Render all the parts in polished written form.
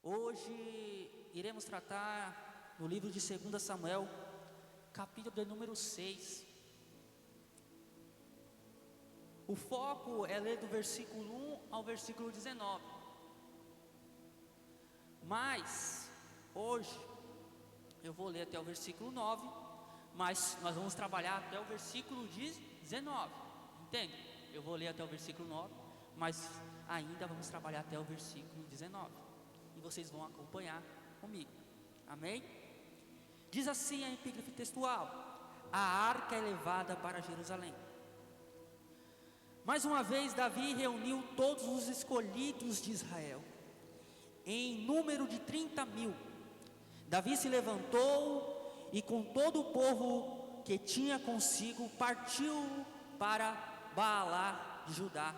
Hoje iremos tratar no livro de 2 Samuel, capítulo de número 6. O foco é ler do versículo 1 ao versículo 19. Mas hoje eu vou ler até o versículo 9, mas nós vamos trabalhar até o versículo 19. Entende? Eu vou ler até o versículo 9, mas ainda vamos trabalhar até o versículo 19. E vocês vão acompanhar comigo. Amém? Diz assim a epígrafe textual: a arca é levada para Jerusalém. Mais uma vez Davi reuniu todos os escolhidos de Israel, em número de 30.000. Davi se levantou e com todo o povo que tinha consigo partiu para Baalá de Judá,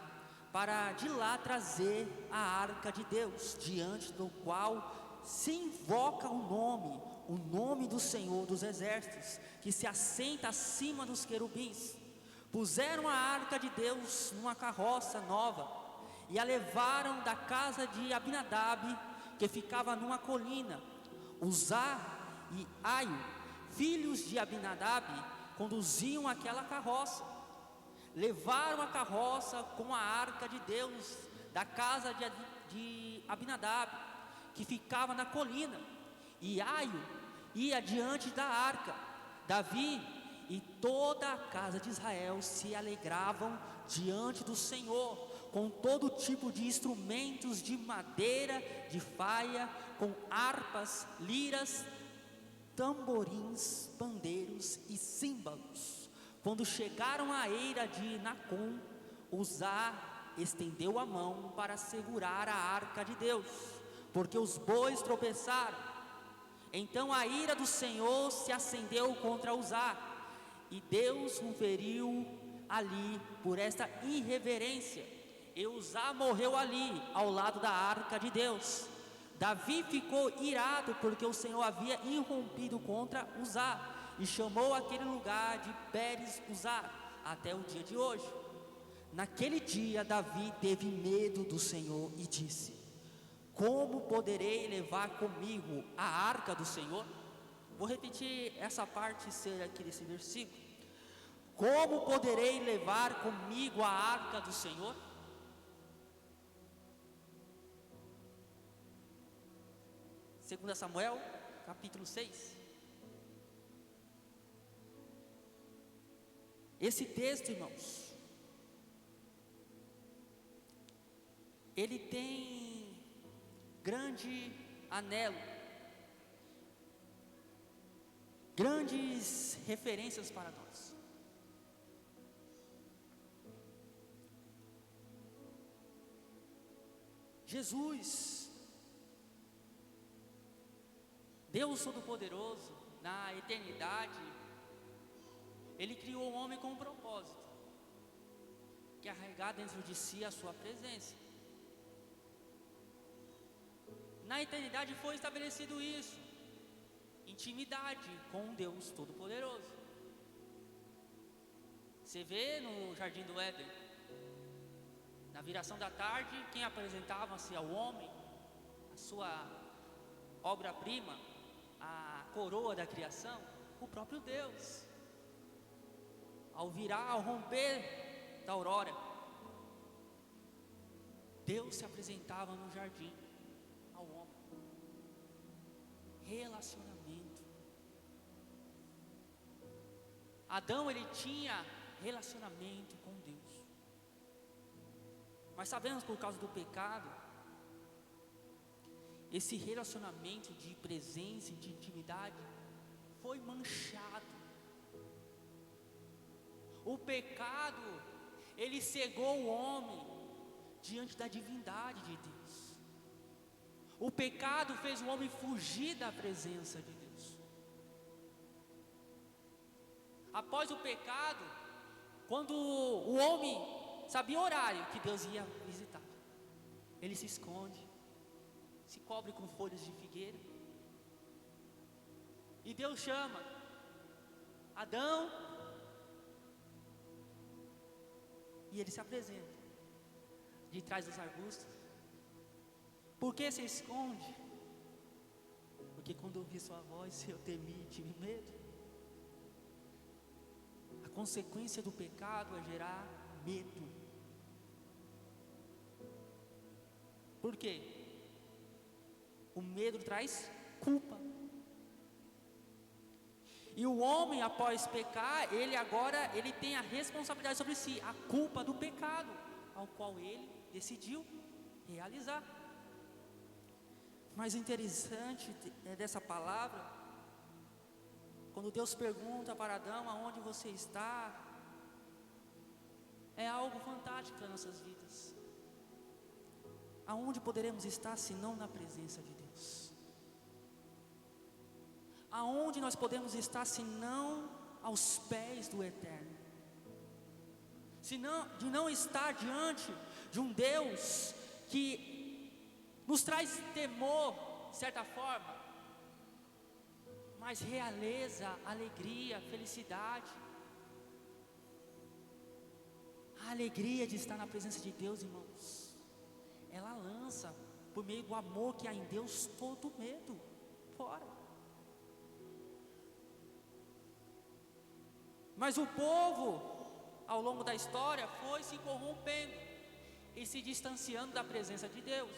para de lá trazer a arca de Deus, diante do qual se invoca o nome do Senhor dos exércitos, que se assenta acima dos querubins. Puseram a arca de Deus numa carroça nova e a levaram da casa de Abinadab, que ficava numa colina. Uzá e Aio, filhos de Abinadab, conduziam aquela carroça. Levaram a carroça com a arca de Deus da casa de Abinadab, que ficava na colina, e Aio ia diante da arca. Davi e toda a casa de Israel se alegravam diante do Senhor, com todo tipo de instrumentos de madeira, de faia, com harpas, liras, tamborins, pandeiros e símbolos. Quando chegaram à eira de Nacon, Uzá estendeu a mão para segurar a arca de Deus, porque os bois tropeçaram. Então a ira do Senhor se acendeu contra Uzá, e Deus o feriu ali por esta irreverência, e Uzá morreu ali, ao lado da arca de Deus. Davi ficou irado porque o Senhor havia irrompido contra Uzá, e chamou aquele lugar de Pérez Uzá até o dia de hoje. Naquele dia Davi teve medo do Senhor e disse: como poderei levar comigo a arca do Senhor? Vou repetir essa parte aqui desse versículo. Como poderei levar comigo a arca do Senhor? 2 Samuel, capítulo 6. Esse texto, irmãos, ele tem grande anelo, grandes referências para nós. Jesus, Deus Todo-Poderoso, na eternidade, Ele criou o homem com um propósito, que é carregar dentro de si a sua presença. Na eternidade foi estabelecido isso, intimidade com um Deus Todo-Poderoso. Você vê no Jardim do Éden, na viração da tarde, quem apresentava-se ao homem, a sua obra-prima, a coroa da criação, o próprio Deus. Ao romper da aurora, Deus se apresentava no jardim ao homem. Relacionamento. Adão, ele tinha relacionamento com Deus, mas sabemos, por causa do pecado, esse relacionamento de presença e de intimidade foi manchado. O pecado, ele cegou o homem diante da divindade de Deus. O pecado fez o homem fugir da presença de Deus. Após o pecado, quando o homem sabia o horário que Deus ia visitar, ele se esconde, se cobre com folhas de figueira, e Deus chama: Adão, e ele se apresenta de trás dos arbustos. Por que se esconde? porque quando ouvi sua voz eu temi e tive medo. A consequência do pecado é gerar medo. Por quê? O medo traz culpa. E o homem, após pecar, ele tem a responsabilidade sobre si, a culpa do pecado, ao qual ele decidiu realizar. Mas o interessante dessa palavra, quando Deus pergunta para Adão aonde você está, é algo fantástico nas nossas vidas. Aonde poderemos estar se não na presença de Deus? Aonde nós podemos estar se não aos pés do Eterno? De não estar diante de um Deus que nos traz temor, de certa forma, mas realeza, alegria, felicidade. A alegria de estar na presença de Deus, irmãos, ela lança, por meio do amor que há em Deus, todo medo fora. Mas o povo, ao longo da história, foi se corrompendo e se distanciando da presença de Deus.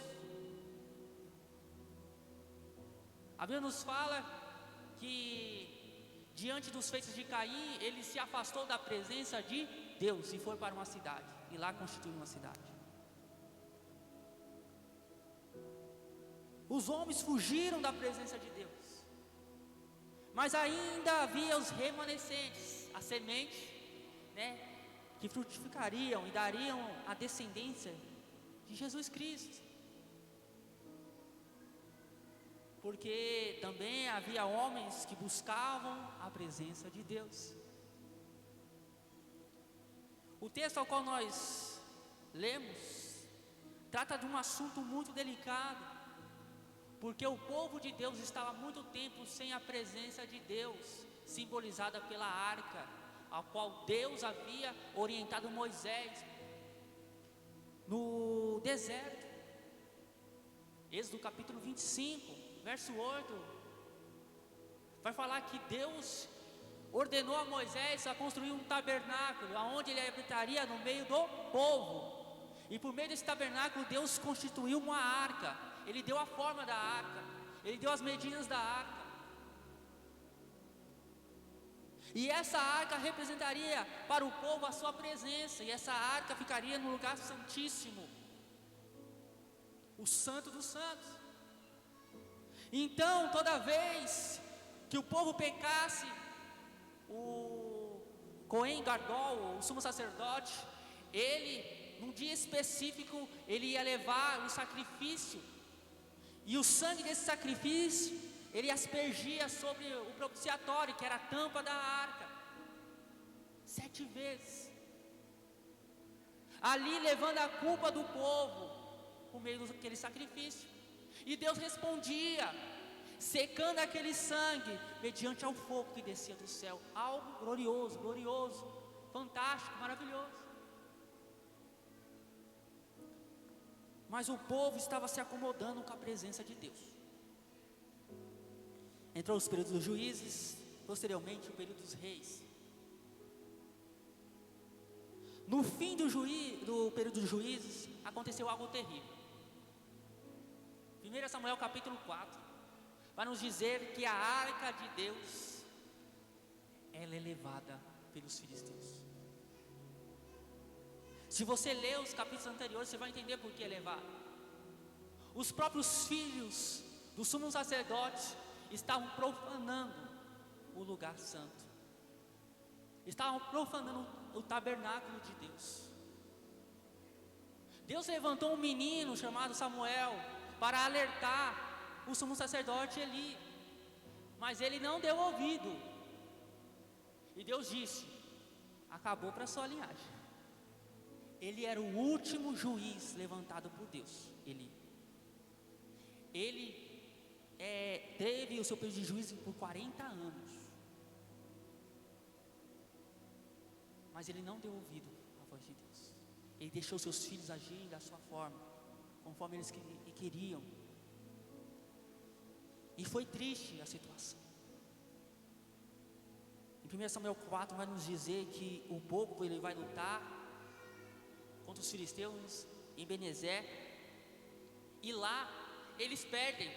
A Bíblia nos fala que, diante dos feitos de Caim, ele se afastou da presença de Deus e foi para uma cidade, e lá constituiu uma cidade. Os homens fugiram da presença de Deus, mas ainda havia os remanescentes, a semente, que frutificariam e dariam a descendência de Jesus Cristo. Porque também havia homens que buscavam a presença de Deus. O texto ao qual nós lemos trata de um assunto muito delicado, porque o povo de Deus estava há muito tempo sem a presença de Deus, simbolizada pela arca, a qual Deus havia orientado Moisés no deserto. Êxodo capítulo 25, verso 8, vai falar que Deus ordenou a Moisés a construir um tabernáculo, onde ele habitaria no meio do povo. E por meio desse tabernáculo, Deus constituiu uma arca. Ele deu a forma da arca, ele deu as medidas da arca. E essa arca representaria para o povo a sua presença, e essa arca ficaria no lugar santíssimo, o santo dos santos. Então, toda vez que o povo pecasse, o Cohen Gadol, o sumo sacerdote, ele, num dia específico, ele ia levar um sacrifício, e o sangue desse sacrifício, ele aspergia sobre o propiciatório, que era a tampa da arca, 7 vezes, ali levando a culpa do povo, por meio daquele sacrifício. E Deus respondia, secando aquele sangue, mediante ao fogo que descia do céu. Algo glorioso, fantástico, maravilhoso. Mas o povo estava se acomodando com a presença de Deus. Entrou os períodos dos juízes, posteriormente o período dos reis. No fim do período dos juízes, aconteceu algo terrível. 1 Samuel capítulo 4 vai nos dizer que a arca de Deus, ela é levada pelos filisteus. Se você ler os capítulos anteriores, você vai entender por que é levada. Os próprios filhos do sumo sacerdote estavam profanando o lugar santo, estavam profanando o tabernáculo de Deus. Deus levantou um menino chamado Samuel para alertar o sumo sacerdote Eli, mas ele não deu ouvido, e Deus disse: acabou para sua linhagem. Ele era o último juiz levantado por Deus, Eli. Ele teve o seu período de juízo por 40 anos, mas ele não deu ouvido à voz de Deus. Ele deixou seus filhos agirem da sua forma, conforme eles queriam. E foi triste a situação. Em 1 Samuel 4 vai nos dizer que o povo ele vai lutar contra os filisteus em Benezer, e lá eles perdem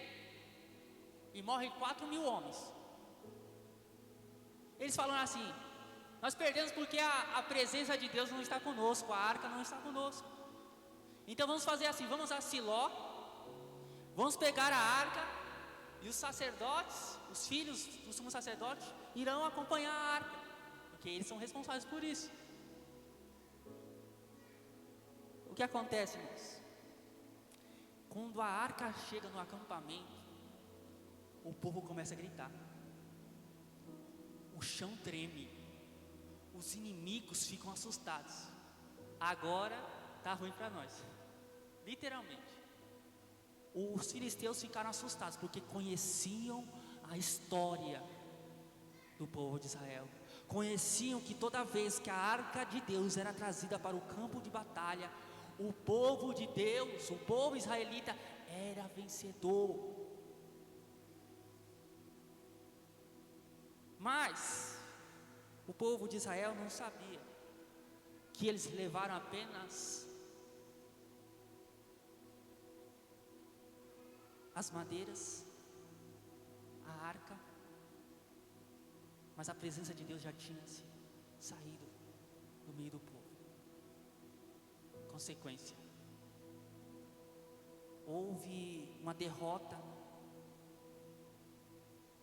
e morrem 4.000 homens. Eles falam assim: nós perdemos porque a presença de Deus não está conosco, a arca não está conosco. Então vamos fazer assim, vamos a Siló, vamos pegar a arca, e os sacerdotes, os filhos do sumo sacerdote, irão acompanhar a arca, porque eles são responsáveis por isso. O que acontece, irmãos? Quando a arca chega no acampamento, o povo começa a gritar, o chão treme, os inimigos ficam assustados. Agora está ruim para nós, literalmente. Os filisteus ficaram assustados, porque conheciam a história do povo de Israel. Conheciam que toda vez que a arca de Deus era trazida para o campo de batalha, o povo de Deus, o povo israelita, era vencedor. Mas o povo de Israel não sabia que eles levaram apenas as madeiras, a arca, mas a presença de Deus já tinha saído do meio do povo. Consequência, houve uma derrota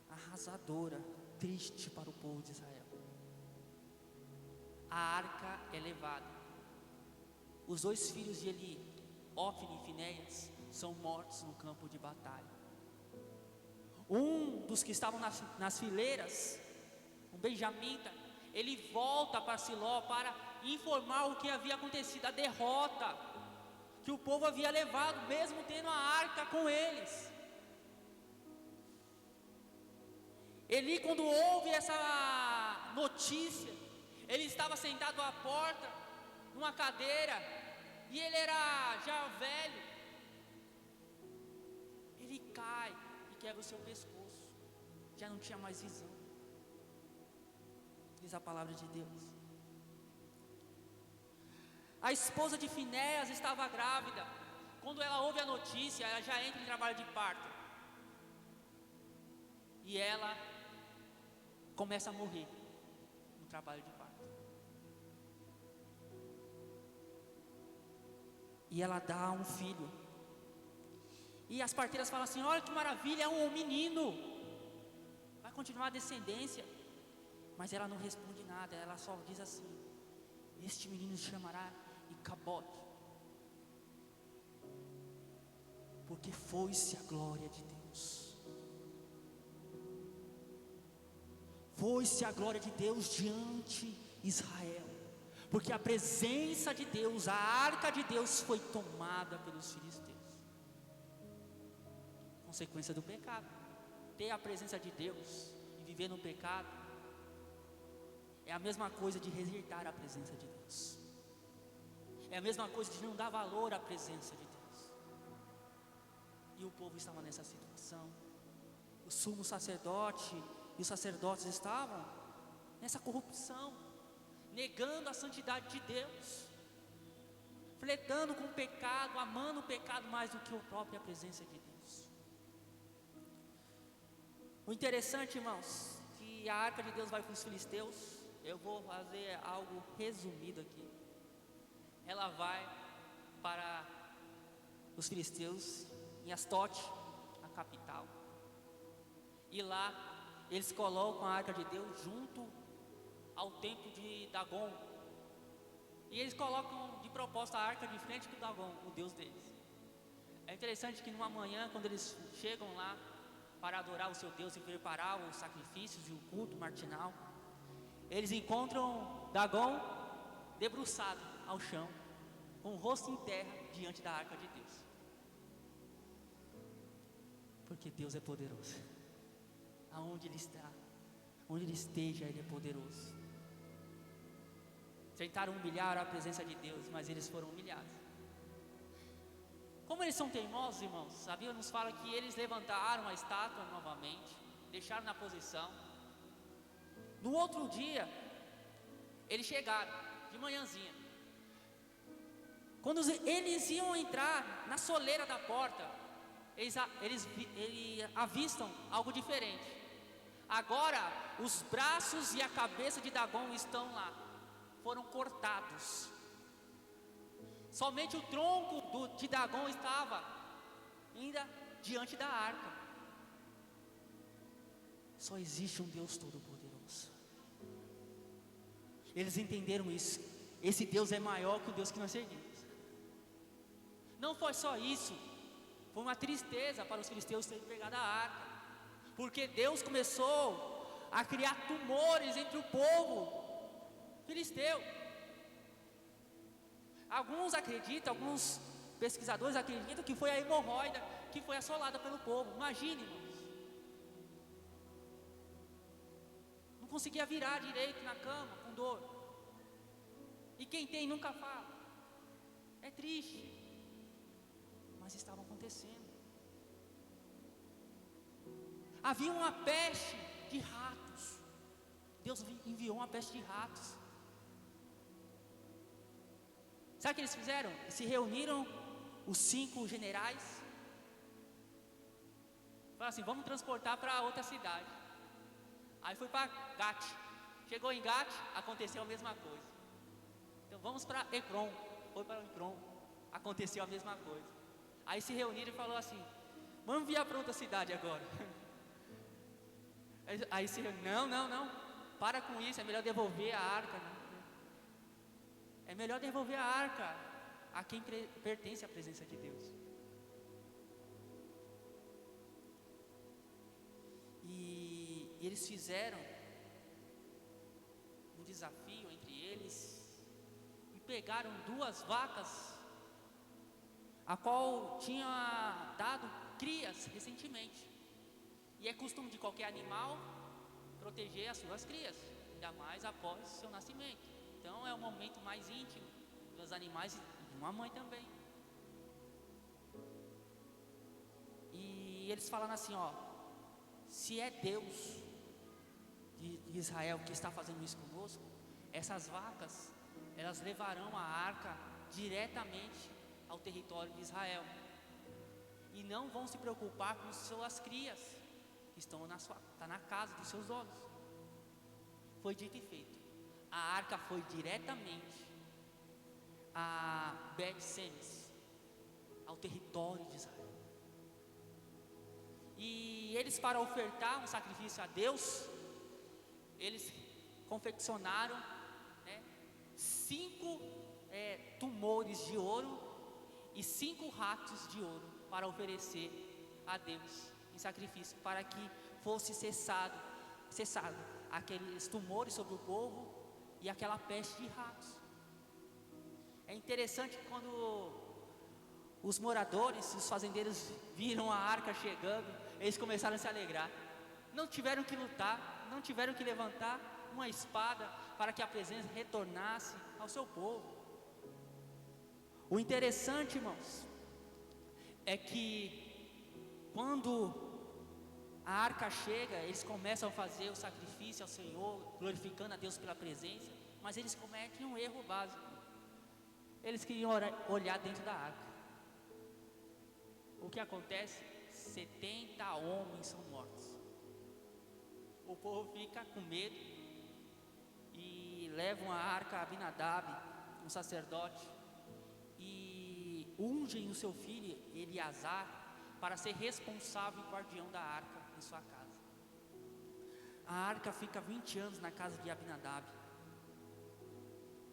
arrasadora, triste para o povo de Israel. A arca é levada. Os 2 filhos de Eli, Ofni e Finéias, são mortos no campo de batalha. Um dos que estavam nas fileiras, o benjamita, ele volta para Siló para informar o que havia acontecido, a derrota que o povo havia levado, mesmo tendo a arca com eles. Eli, quando ouve essa notícia, ele estava sentado à porta, numa cadeira, e ele era já velho. Ele cai e quebra o seu pescoço, já não tinha mais visão. Diz a palavra de Deus. A esposa de Finéias estava grávida. Quando ela ouve a notícia, ela já entra em trabalho de parto, e ela começa a morrer no trabalho de parto. E ela dá um filho. E as parteiras falam assim: olha que maravilha, é um menino, vai continuar a descendência. Mas ela não responde nada, ela só diz assim: este menino se chamará Icabote, porque foi-se a glória de Deus. Foi-se a glória de Deus diante Israel, porque a presença de Deus, a arca de Deus foi tomada pelos filisteus. Consequência do pecado. Ter a presença de Deus e viver no pecado é a mesma coisa de rejeitar a presença de Deus. É a mesma coisa de não dar valor à presença de Deus. E o povo estava nessa situação. O sumo sacerdote e os sacerdotes estavam nessa corrupção, negando a santidade de Deus, flertando com o pecado, amando o pecado mais do que a própria presença de Deus. O interessante, irmãos, que a arca de Deus vai para os filisteus. Eu vou fazer algo resumido aqui. Ela vai para os filisteus em Astote, a capital. E lá eles colocam a arca de Deus junto ao templo de Dagon. E eles colocam de propósito a arca de frente para o Dagon, o deus deles. É interessante que numa manhã, quando eles chegam lá para adorar o seu Deus e preparar os sacrifícios e o culto matinal, eles encontram Dagon debruçado ao chão, com o rosto em terra diante da arca de Deus. Porque Deus é poderoso. Aonde Ele está, onde Ele esteja, Ele é poderoso. Tentaram humilhar a presença de Deus, mas eles foram humilhados. Como eles são teimosos, irmãos, a Bíblia nos fala que eles levantaram a estátua novamente, deixaram na posição. No outro dia, eles chegaram, de manhãzinha. Quando eles iam entrar na soleira da porta, eles avistam algo diferente. Agora, os braços e a cabeça de Dagon estão lá, foram cortados. Somente o tronco de Dagon estava ainda diante da arca. Só existe um Deus Todo-Poderoso. Eles entenderam isso. Esse Deus é maior que o Deus que nós servimos. Não foi só isso, foi uma tristeza para os filisteus terem pegado a arca, porque Deus começou a criar tumores entre o povo filisteu. Alguns pesquisadores acreditam que foi a hemorroida que foi assolada pelo povo. Imagine, irmãos. Não conseguia virar direito na cama, com dor. E quem tem nunca fala. É triste, mas estava acontecendo. Havia uma peste de ratos. Deus enviou uma peste de ratos. Sabe o que eles fizeram? Se reuniram os 5 generais. Falaram assim: vamos transportar para outra cidade. Aí foi para Gate. Chegou em Gate, aconteceu a mesma coisa. Então vamos para Ekron. Foi para Ekron, aconteceu a mesma coisa. Aí se reuniram e falou assim: vamos enviar para outra cidade agora. Aí se reuniram: não, para com isso, é melhor devolver a arca. É melhor devolver a arca a quem pertence à presença de Deus. E eles fizeram um desafio entre eles e pegaram 2 vacas, a qual tinha dado crias recentemente. E é costume de qualquer animal proteger as suas crias, ainda mais após o seu nascimento. Então é o momento mais íntimo dos animais e de uma mãe também. E eles falaram assim: se é Deus de Israel que está fazendo isso conosco, essas vacas, elas levarão a arca diretamente ao território de Israel, e não vão se preocupar com suas crias, que estão na casa dos seus donos. Foi dito e feito. A arca foi diretamente a Bet-Semes, ao território de Israel. E eles, para ofertar um sacrifício a Deus, eles confeccionaram 5 tumores de ouro e 5 ratos de ouro para oferecer a Deus em sacrifício, para que fosse cessado aqueles tumores sobre o povo e aquela peste de ratos. É interessante que quando os moradores, os fazendeiros viram a arca chegando, eles começaram a se alegrar. Não tiveram que lutar, não tiveram que levantar uma espada para que a presença retornasse ao seu povo. O interessante, irmãos, é que quando a arca chega, eles começam a fazer o sacrifício ao Senhor, glorificando a Deus pela presença, mas eles cometem um erro básico. Eles queriam olhar dentro da arca. O que acontece? 70 homens são mortos. O povo fica com medo e levam a arca a Abinadab, um sacerdote, e ungem o seu filho Eleazar para ser responsável e guardião da arca em sua casa. A arca fica 20 anos na casa de Abinadab,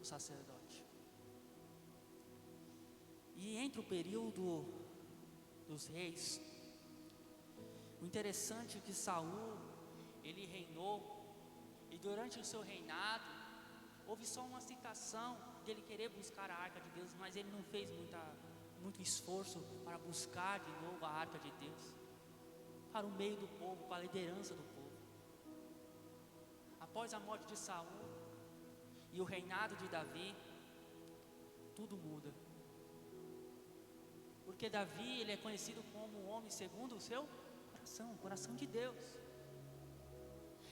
o sacerdote. E entre o período dos reis, o interessante é que Saul, ele reinou, e durante o seu reinado houve só uma citação dele querer buscar a arca de Deus, mas ele não fez muito esforço para buscar de novo a arca de Deus para o meio do povo, para a liderança do povo. Após a morte de Saul e o reinado de Davi, tudo muda. Porque Davi, ele é conhecido como um homem segundo o seu coração, o coração de Deus.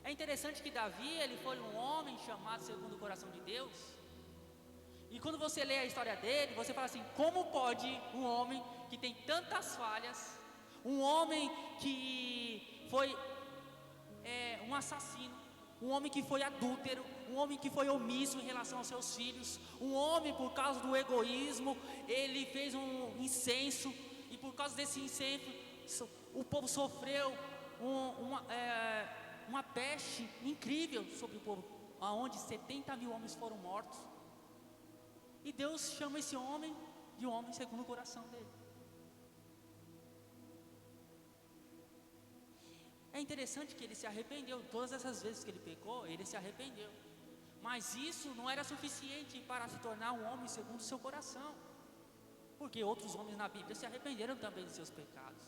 É interessante que Davi, ele foi um homem chamado segundo o coração de Deus. E quando você lê a história dele, você fala assim: como pode um homem que tem tantas falhas, um homem que foi um assassino, um homem que foi adúltero, um homem que foi omisso em relação aos seus filhos, um homem, por causa do egoísmo, ele fez um incenso, e por causa desse incenso, o povo sofreu uma peste incrível sobre o povo, aonde 70 mil homens foram mortos. E Deus chama esse homem de um homem segundo o coração dele. É interessante que ele se arrependeu. Todas essas vezes que ele pecou, ele se arrependeu. Mas isso não era suficiente para se tornar um homem segundo o seu coração, porque outros homens na Bíblia se arrependeram também de seus pecados.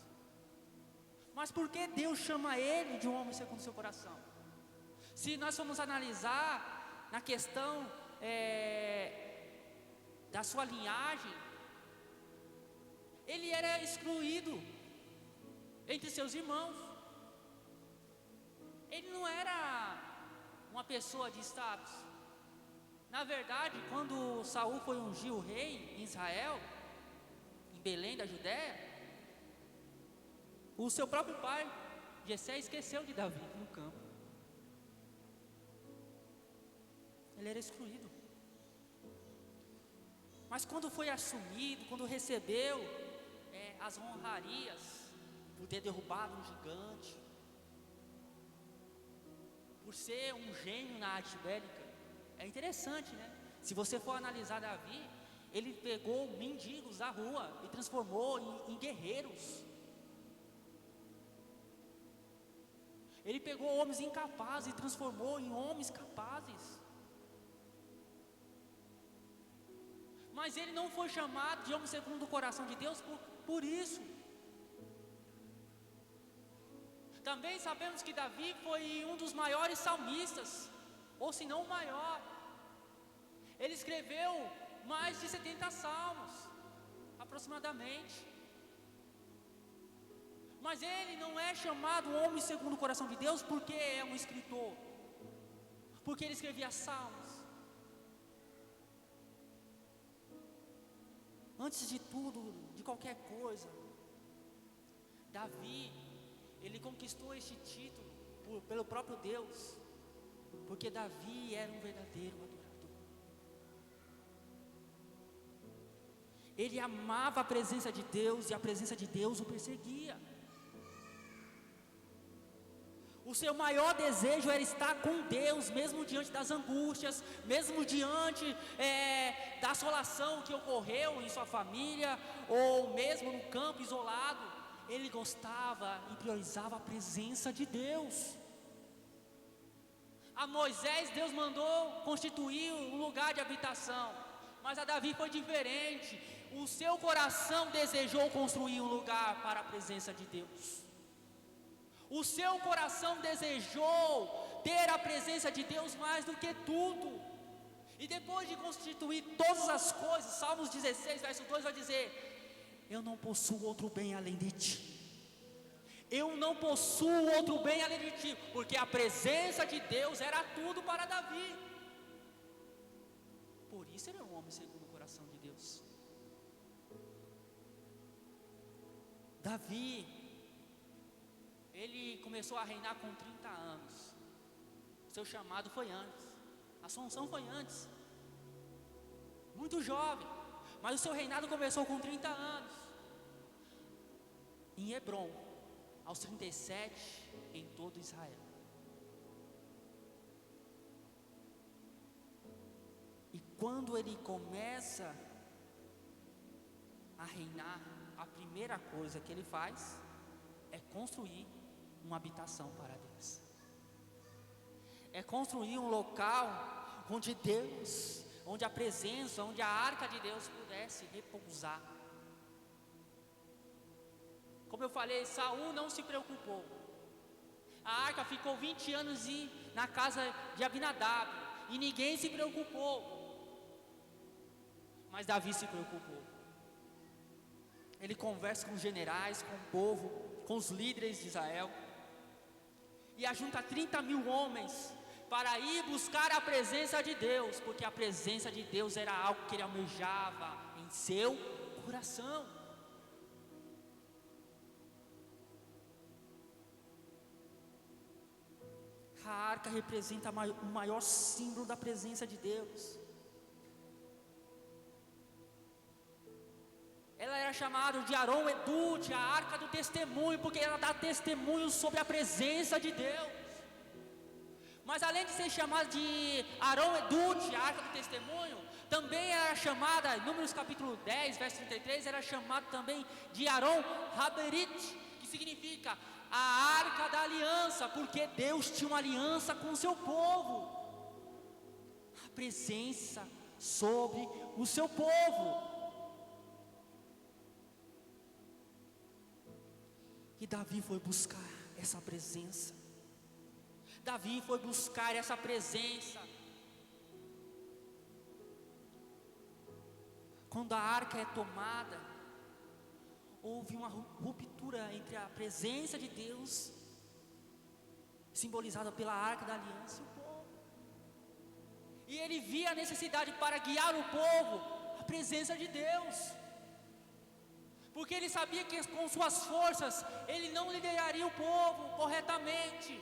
Mas por que Deus chama ele de um homem segundo o seu coração? Se nós formos analisar na questão da sua linhagem, ele era excluído entre seus irmãos. Ele não era uma pessoa de status. Na verdade, quando Saul foi ungir o rei em Israel, em Belém da Judéia, o seu próprio pai, Jessé, esqueceu de Davi no campo. Ele era excluído. Mas quando foi assumido, quando recebeu as honrarias por ter derrubado um gigante, por ser um gênio na arte bélica, é interessante, né? Se você for analisar Davi, ele pegou mendigos da rua e transformou em guerreiros. Ele pegou homens incapazes e transformou em homens capazes. Mas ele não foi chamado de homem segundo o coração de Deus por isso. Também sabemos que Davi foi um dos maiores salmistas, ou se não o maior. Ele escreveu mais de 70 salmos, aproximadamente. Mas ele não é chamado homem segundo o coração de Deus porque é um escritor, porque ele escrevia salmos. Antes de tudo, de qualquer coisa, Davi, ele conquistou este título pelo próprio Deus, porque Davi era um verdadeiro adorador. Ele amava a presença de Deus e a presença de Deus o perseguia. O seu maior desejo era estar com Deus, mesmo diante das angústias, mesmo diante da assolação que ocorreu em sua família, ou mesmo no campo isolado. Ele gostava e priorizava a presença de Deus. A Moisés, Deus mandou constituir um lugar de habitação, mas a Davi foi diferente. O seu coração desejou construir um lugar para a presença de Deus. O seu coração desejou ter a presença de Deus mais do que tudo. E depois de constituir todas as coisas, Salmos 16, verso 2 vai dizer: eu não possuo outro bem além de ti. Eu não possuo outro bem além de ti, porque a presença de Deus era tudo para Davi. Por isso ele é um homem segundo o coração de Deus. Davi, ele começou a reinar com 30 anos. Seu chamado foi antes. A assunção foi antes. Muito jovem. Mas o seu reinado começou com 30 anos. Em Hebrom, aos 37, em todo Israel. E quando ele começa a reinar, a primeira coisa que ele faz é construir uma habitação para Deus. É construir um local onde Deus, onde a presença, onde a arca de Deus pudesse repousar. Como eu falei, Saul não se preocupou. A arca ficou 20 anos na casa de Abinadab e ninguém se preocupou. Mas Davi se preocupou. ele conversa com os generais, com o povo, com os líderes de Israel, e ajunta 30 mil homens para ir buscar a presença de Deus, porque a presença de Deus era algo que ele almejava em seu coração. A arca representa o maior símbolo da presença de Deus. Ela era chamada de Arão Edute, a arca do testemunho, porque ela dá testemunho sobre a presença de Deus. Mas além de ser chamada de Arão Edute, a arca do testemunho, também era chamada, em Números capítulo 10, verso 33, era chamada também de Arão Haberit, que significa a arca da aliança, porque Deus tinha uma aliança com o seu povo. A presença sobre o seu povo. E Davi foi buscar essa presença. Davi foi buscar essa presença. Quando a arca é tomada, houve uma ruptura entre a presença de Deus, simbolizada pela arca da aliança, e o povo. E ele via a necessidade para guiar o povo, a presença de Deus. Porque ele sabia que com suas forças, ele não lideraria o povo corretamente.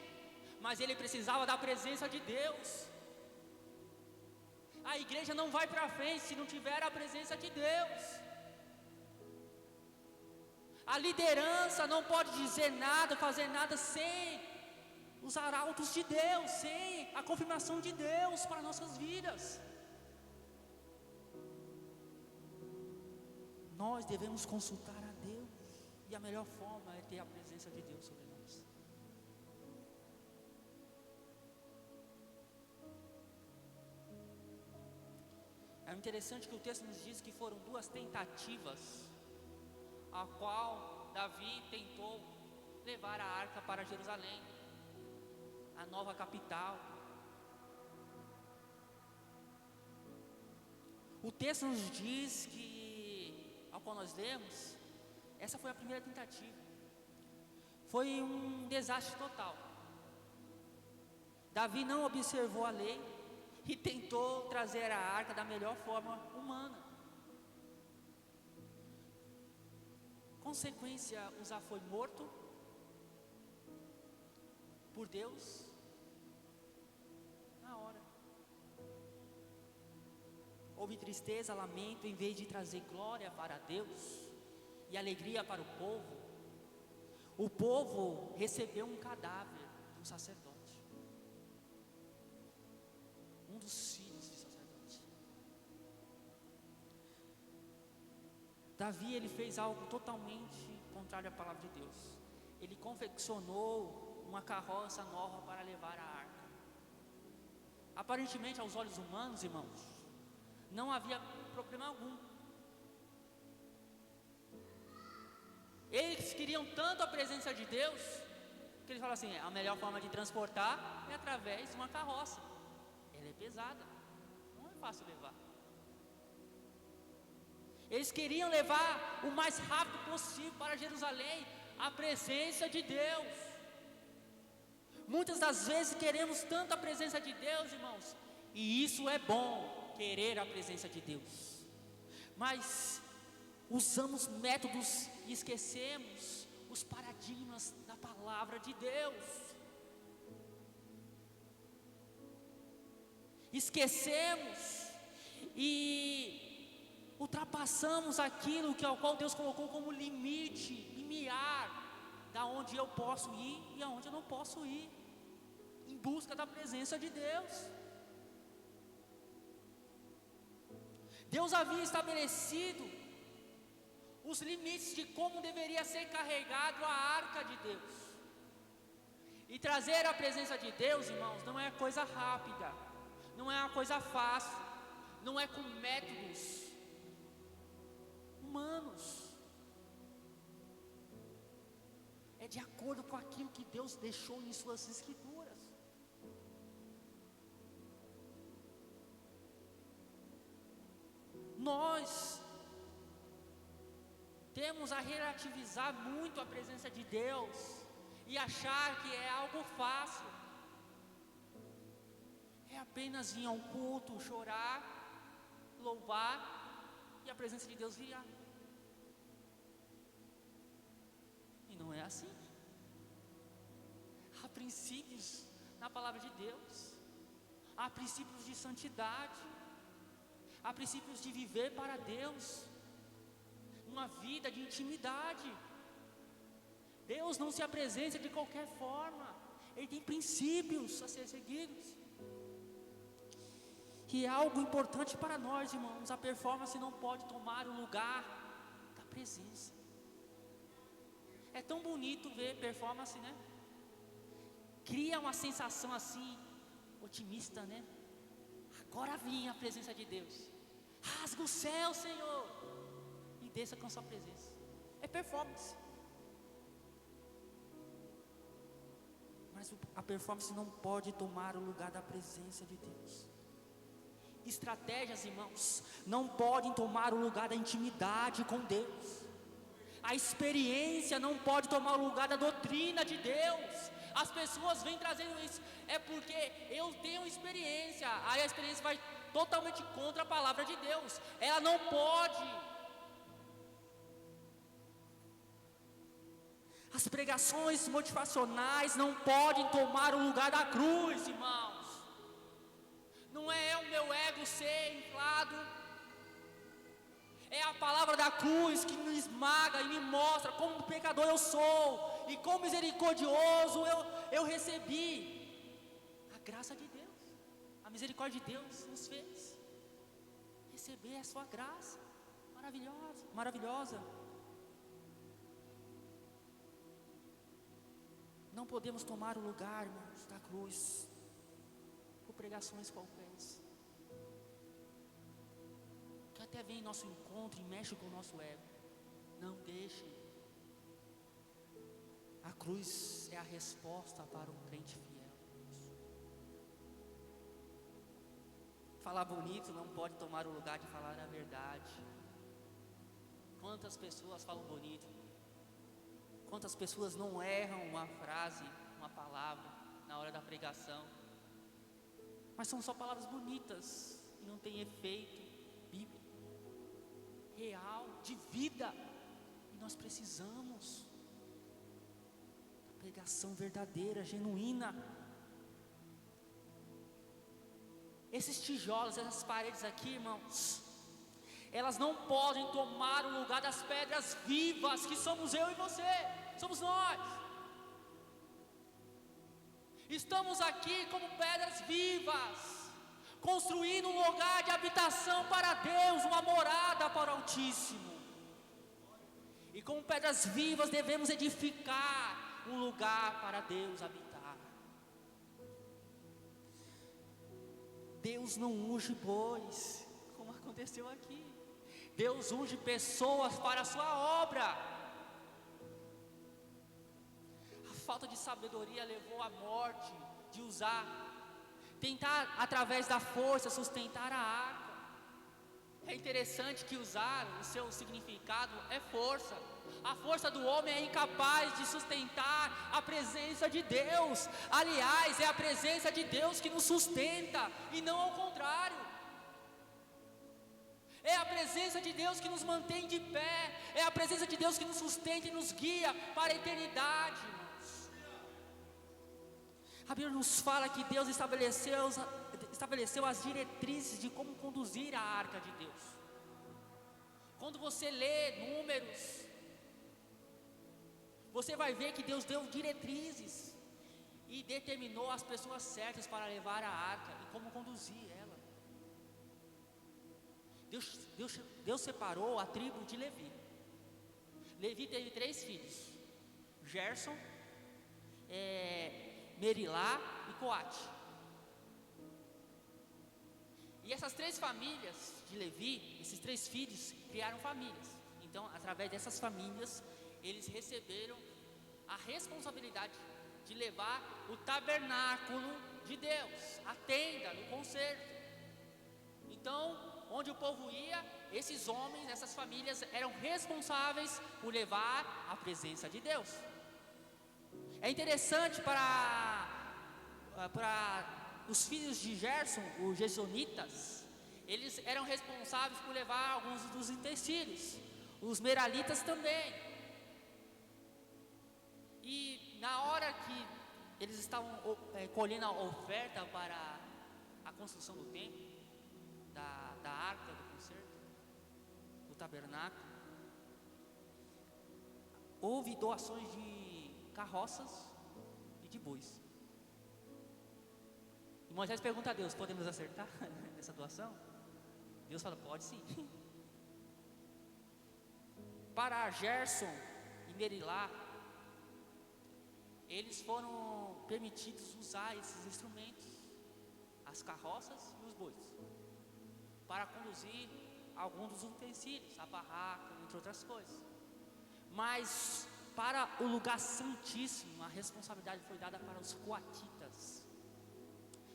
Mas ele precisava da presença de Deus. A igreja não vai para frente se não tiver a presença de Deus. A liderança não pode dizer nada, fazer nada sem os arautos de Deus, sem a confirmação de Deus para nossas vidas. Nós devemos consultar a Deus, e a melhor forma é ter a presença de Deus sobre nós. É interessante que o texto nos diz que foram 2 tentativas, a qual Davi tentou levar a arca para Jerusalém, a nova capital. O texto nos diz que, ao qual nós lemos, essa foi a primeira tentativa. Foi um desastre total. Davi não observou a lei e tentou trazer a arca da melhor forma humana. Consequência, Uzá foi morto por Deus na hora. Houve tristeza, lamento, em vez de trazer glória para Deus e alegria para o povo recebeu um cadáver de um sacerdote, um dos filhos de sacerdote. Davi, ele fez algo totalmente contrário à palavra de Deus. Ele confeccionou uma carroça nova para levar a arca. Aparentemente, aos olhos humanos, irmãos, não havia problema algum. Eles queriam tanto a presença de Deus, que eles falaram assim: a melhor forma de transportar é através de uma carroça. Ela é pesada, não é fácil levar. Eles queriam levar o mais rápido possível para Jerusalém a presença de Deus. Muitas das vezes queremos tanto a presença de Deus, irmãos, e isso é bom, querer a presença de Deus, mas usamos métodos e esquecemos os paradigmas da palavra de Deus. Esquecemos e ultrapassamos aquilo ao qual Deus colocou como limite, limiar, da onde eu posso ir e aonde eu não posso ir, em busca da presença de Deus. Deus havia estabelecido os limites de como deveria ser carregado a arca de Deus. E trazer a presença de Deus, irmãos, não é coisa rápida, não é uma coisa fácil, não é com métodos humanos. É de acordo com aquilo que Deus deixou em suas escrituras. Nós temos a relativizar muito a presença de Deus e achar que é algo fácil. É apenas vir a um culto, chorar, louvar e a presença de Deus virá. E não é assim. Há princípios na palavra de Deus, há princípios de santidade, há princípios de viver para Deus, uma vida de intimidade. Deus não se apresenta de qualquer forma, Ele tem princípios a ser seguidos. E é algo importante para nós, irmãos, a performance não pode tomar o lugar da presença. É tão bonito ver performance, né? Cria uma sensação assim, otimista, né? Agora vinha a presença de Deus. Rasga o céu, Senhor, e desça com sua presença. É performance. Mas a performance não pode tomar o lugar da presença de Deus. Estratégias, irmãos, não podem tomar o lugar da intimidade com Deus. A experiência não pode tomar o lugar da doutrina de Deus. As pessoas vêm trazendo isso, é porque eu tenho experiência. Aí a experiência vai totalmente contra a palavra de Deus. Ela não pode. As pregações motivacionais não podem tomar o lugar da cruz, irmãos. Não é o meu ego ser inflado. É a palavra da cruz que me esmaga e me mostra como pecador eu sou e quão misericordioso eu recebi. A graça de Deus, a misericórdia de Deus nos fez receber a sua graça maravilhosa, maravilhosa. Não podemos tomar o lugar, irmãos, da cruz por pregações qualquer. Que até vem em nosso encontro e mexe com o nosso ego. Não deixe. A cruz é a resposta para o crente fiel. Falar bonito não pode tomar o lugar de falar a verdade. Quantas pessoas falam bonito? Quantas pessoas não erram uma frase, uma palavra na hora da pregação? Mas são só palavras bonitas e não tem efeito bíblico, real, de vida. E nós precisamos da pregação verdadeira, genuína. Esses tijolos, essas paredes aqui, irmãos, elas não podem tomar o lugar das pedras vivas que somos eu e você, somos nós. Estamos aqui como pedras vivas, construindo um lugar de habitação para Deus, uma morada para o Altíssimo. E como pedras vivas devemos edificar um lugar para Deus habitar. Deus não unge bois, como aconteceu aqui. Deus unge pessoas para a sua obra. Falta de sabedoria levou à morte, de tentar através da força sustentar a arca. É interessante que usar o seu significado é força. A força do homem é incapaz de sustentar a presença de Deus. Aliás, é a presença de Deus que nos sustenta e não ao contrário. É a presença de Deus que nos mantém de pé. É a presença de Deus que nos sustenta e nos guia para a eternidade. A Bíblia nos fala que Deus estabeleceu as diretrizes de como conduzir a arca de Deus. Quando você lê Números, você vai ver que Deus deu diretrizes e determinou as pessoas certas para levar a arca e como conduzir ela. Deus separou a tribo de Levi. Levi teve 3 filhos: Gerson, Merilá e Coate. E essas 3 famílias de Levi, esses 3 filhos, criaram famílias. Então, através dessas famílias, eles receberam a responsabilidade de levar o tabernáculo de Deus, a tenda do concerto. Então, onde o povo ia, esses homens, essas famílias eram responsáveis por levar a presença de Deus. É interessante para os filhos de Gerson, os gersonitas, eles eram responsáveis por levar alguns dos utensílios, os meraritas também. E na hora que eles estavam colhendo a oferta para a construção do templo, da arca do concerto, do tabernáculo, houve doações de carroças e de bois. E Moisés pergunta a Deus: podemos acertar nessa doação? Deus fala: pode sim. Para Gerson e Merilá, eles foram permitidos usar esses instrumentos, as carroças e os bois, para conduzir alguns dos utensílios, a barraca, entre outras coisas. Mas para o lugar santíssimo, a responsabilidade foi dada para os coatitas.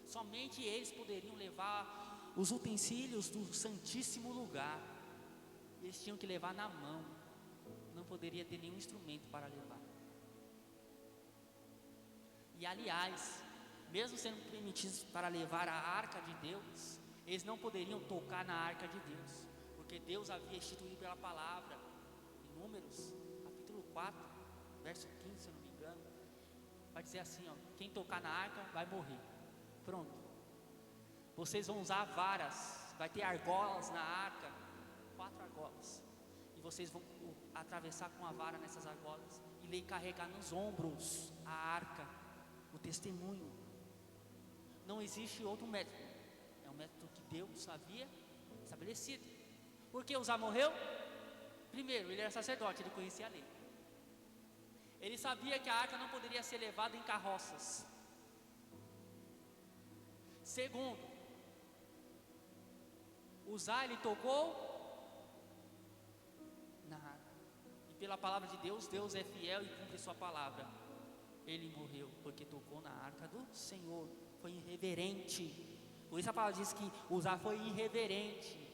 Somente eles poderiam levar os utensílios do santíssimo lugar. Eles tinham que levar na mão, não poderia ter nenhum instrumento para levar. E aliás, mesmo sendo permitidos para levar a arca de Deus, eles não poderiam tocar na arca de Deus, porque Deus havia instituído pela palavra, em Números, capítulo 4, verso 15, se eu não me engano, vai dizer assim, ó: quem tocar na arca vai morrer. Pronto. Vocês vão usar varas, vai ter argolas na arca, 4 argolas, e vocês vão atravessar com a vara nessas argolas e carregar nos ombros a arca, o testemunho. Não existe outro método, é um método que Deus havia estabelecido. Por que Uzá morreu? Primeiro, ele era sacerdote, ele conhecia a lei. Ele sabia que a arca não poderia ser levada em carroças. Segundo, Uzá, ele tocou na arca, e pela palavra de Deus, Deus é fiel e cumpre sua palavra. Ele morreu porque tocou na arca do Senhor, foi irreverente. Por isso a palavra diz que Uzá foi irreverente.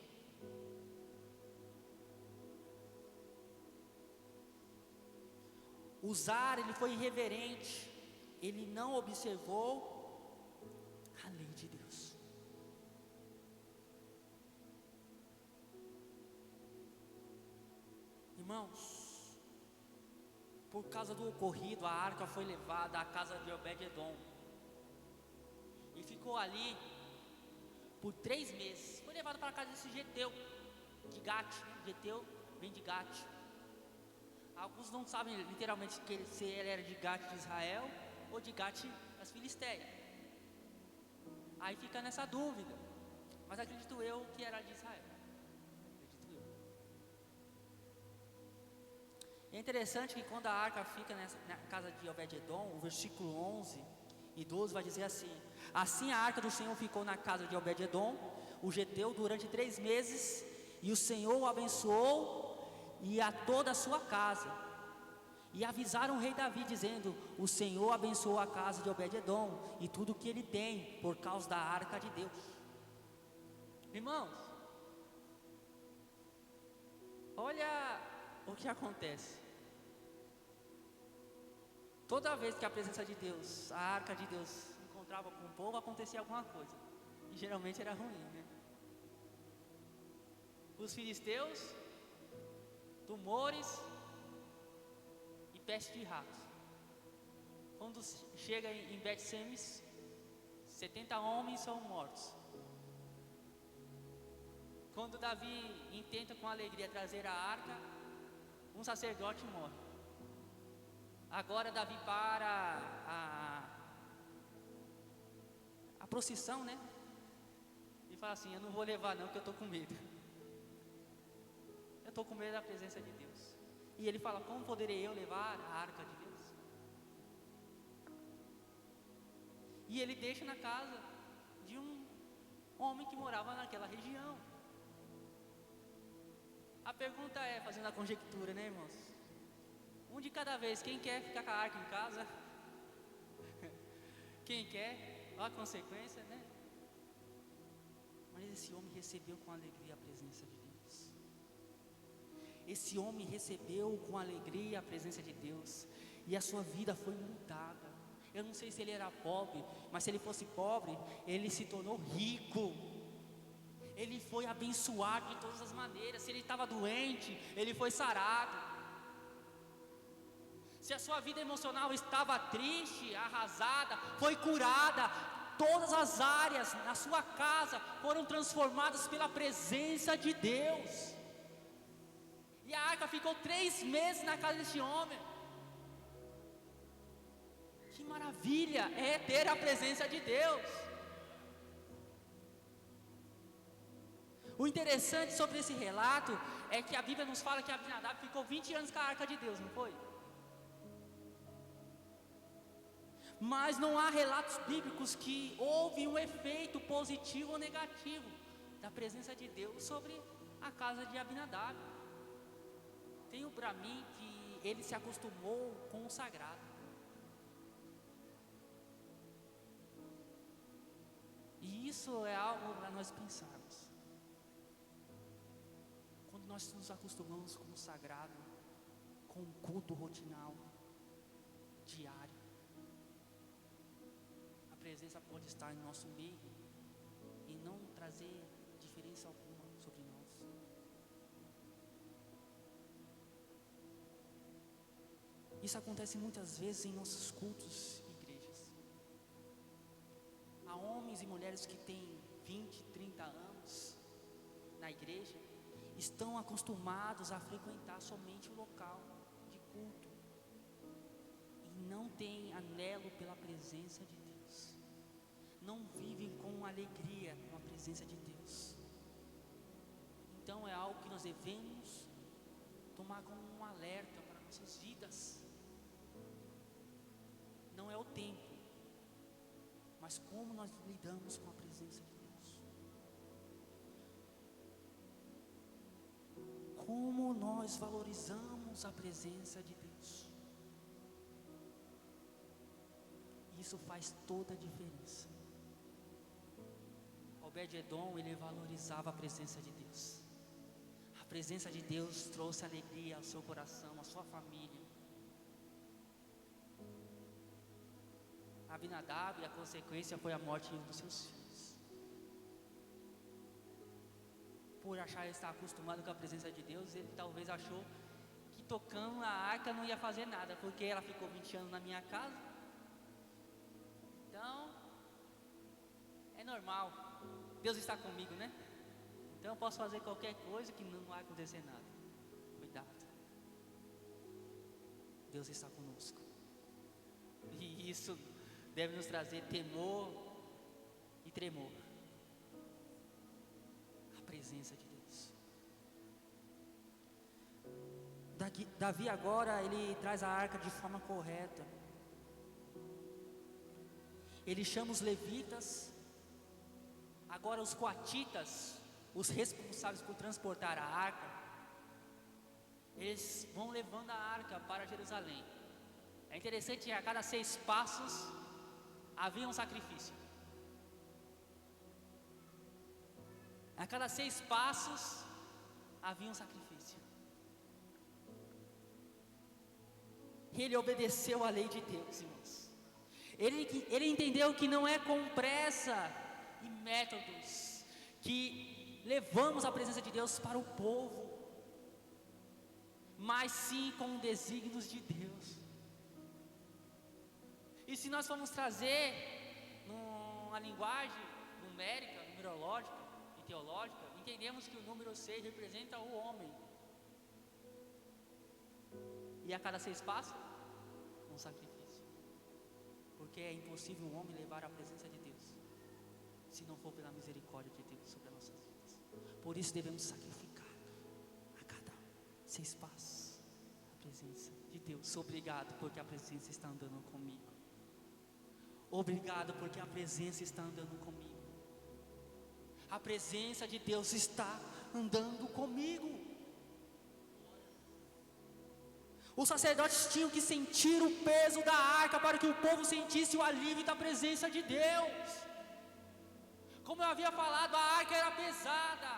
Uzá, ele foi irreverente, ele não observou a lei de Deus. Irmãos, por causa do ocorrido, a arca foi levada à casa de Obed-edom e ficou ali por 3 meses. Foi levado para a casa desse Geteu, de Gate. Geteu vem de Gate. Alguns não sabem literalmente se ele era de Gate de Israel ou de Gate das Filisteias. Aí fica nessa dúvida, mas acredito eu que era de Israel. É interessante que quando a arca fica na casa de Obed-edom, o versículo 11 e 12 vai dizer assim: assim a arca do Senhor ficou na casa de Obed-edom, o Geteu, durante 3 meses, e o Senhor o abençoou e a toda a sua casa. E avisaram o rei Davi, dizendo: o Senhor abençoou a casa de Obed-edom e tudo o que ele tem, por causa da arca de Deus. Irmãos, olha o que acontece. Toda vez que a presença de Deus, a arca de Deus, se encontrava com o povo, acontecia alguma coisa, e geralmente era ruim, né? Os filisteus, tumores e peste de ratos. Quando chega em Bet-Semes, 70 homens são mortos. Quando Davi intenta com alegria trazer a arca, um sacerdote morre. Agora Davi para a procissão, né? E fala assim: eu não vou levar não, porque eu estou com medo. Eu estou com medo da presença de Deus. E ele fala: como poderei eu levar a arca de Deus? E ele deixa na casa de um homem que morava naquela região. A pergunta é, fazendo a conjectura, né, irmãos? Um de cada vez, quem quer ficar com a arca em casa? Quem quer? Olha a consequência, né? Mas esse homem recebeu com alegria a presença de Deus. esse homem recebeu com alegria a presença de Deus, e a sua vida foi mudada. Eu não sei se ele era pobre, mas se ele fosse pobre, ele se tornou rico. Ele foi abençoado de todas as maneiras. Se ele estava doente, ele foi sarado. Se a sua vida emocional estava triste, arrasada, foi curada. Todas as áreas na sua casa foram transformadas pela presença de Deus. E a arca ficou 3 meses na casa desse homem. Que maravilha é ter a presença de Deus. O interessante sobre esse relato é que a Bíblia nos fala que Abinadab ficou 20 anos com a arca de Deus, não foi? Mas não há relatos bíblicos que houve um efeito positivo ou negativo da presença de Deus sobre a casa de Abinadab. Tenho para mim que ele se acostumou com o sagrado. E isso é algo para nós pensarmos. Quando nós nos acostumamos com o sagrado, com o culto rotinal, diário, a presença pode estar em nosso meio e não trazer diferença alguma sobre nós. Isso acontece muitas vezes em nossos cultos e igrejas. Há homens e mulheres que têm 20, 30 anos na igreja, estão acostumados a frequentar somente o local de culto e não têm anelo pela presença de Deus, não vivem com alegria com a presença de Deus. Então é algo que nós devemos tomar como um alerta para nossas vidas. Não é o tempo, mas como nós lidamos com a presença de Deus. Como nós valorizamos a presença de Deus. Isso faz toda a diferença. Obed-Edom, ele valorizava a presença de Deus. A presença de Deus trouxe alegria ao seu coração, à sua família. Abinadab, a consequência foi a morte de um dos seus filhos. Por achar estar acostumado com a presença de Deus, ele talvez achou que tocando a arca não ia fazer nada, porque ela ficou 20 anos na minha casa. Então, é normal, Deus está comigo, né? Então eu posso fazer qualquer coisa que não vai acontecer nada. Cuidado, Deus está conosco. E isso deve nos trazer temor e tremor. A presença de Deus. Davi agora, ele traz a arca de forma correta. Ele chama os levitas, agora os coatitas, os responsáveis por transportar a arca. Eles vão levando a arca para Jerusalém. É interessante que a cada 6 passos havia um sacrifício. A cada 6 passos havia um sacrifício. Ele obedeceu a lei de Deus, irmãos. Ele entendeu que não é com pressa e métodos que levamos a presença de Deus para o povo, mas sim com desígnios de Deus. E se nós formos trazer numa linguagem numérica, numerológica e teológica, entendemos que o número 6 representa o homem. E a cada 6 passos, um sacrifício. Porque é impossível um homem levar a presença de Deus, se não for pela misericórdia de Deus sobre as nossas vidas. Por isso devemos sacrificar a cada 6 passos a presença de Deus. Obrigado porque a presença está andando comigo. Obrigado porque a presença está andando comigo. A presença de Deus está andando comigo. Os sacerdotes tinham que sentir o peso da arca para que o povo sentisse o alívio da presença de Deus. Como eu havia falado, a arca era pesada.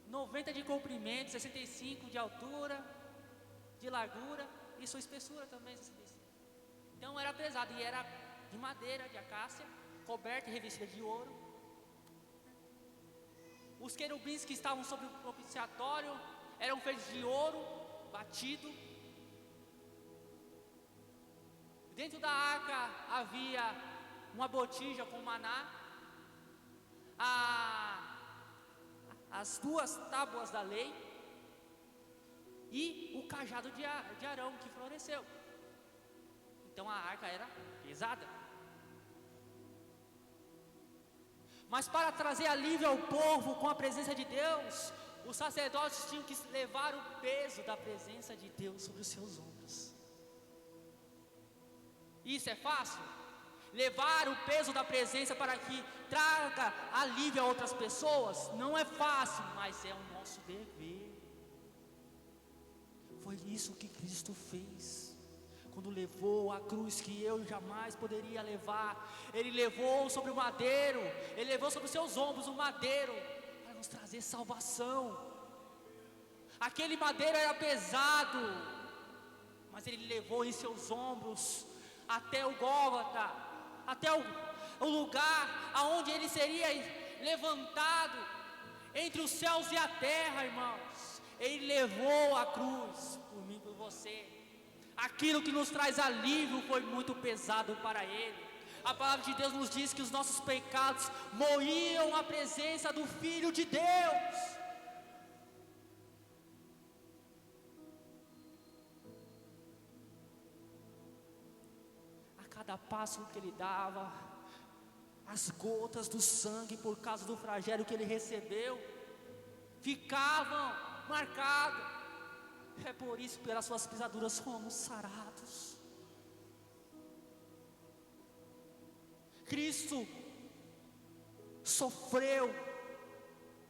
90 de comprimento, 65 de altura, de largura e sua espessura também 65. Então era pesado e era de madeira, de acácia, coberta e revestida de ouro. Os querubins que estavam sobre o propiciatório eram feitos de ouro batido. Dentro da arca havia uma botija com maná, as 2 tábuas da lei e o cajado de Arão que floresceu. Então a arca era pesada. Mas para trazer alívio ao povo com a presença de Deus, os sacerdotes tinham que levar o peso da presença de Deus sobre os seus ombros. Isso é fácil? Levar o peso da presença para que traga alívio a outras pessoas? Não é fácil, mas é o nosso dever. Foi isso que Cristo fez quando levou a cruz que eu jamais poderia levar. Ele levou sobre o madeiro, ele levou sobre os seus ombros o madeiro para nos trazer salvação. Aquele madeiro era pesado, mas ele levou em seus ombros até o Gólgota, até o lugar aonde ele seria levantado entre os céus e a terra, irmãos. Ele levou a cruz por mim e por você. Aquilo que nos traz alívio foi muito pesado para ele. A palavra de Deus nos diz que os nossos pecados morriam à presença do Filho de Deus. A cada passo que ele dava, as gotas do sangue por causa do flagelo que ele recebeu ficavam marcadas. É por isso, pelas suas pisaduras fomos sarados. Cristo sofreu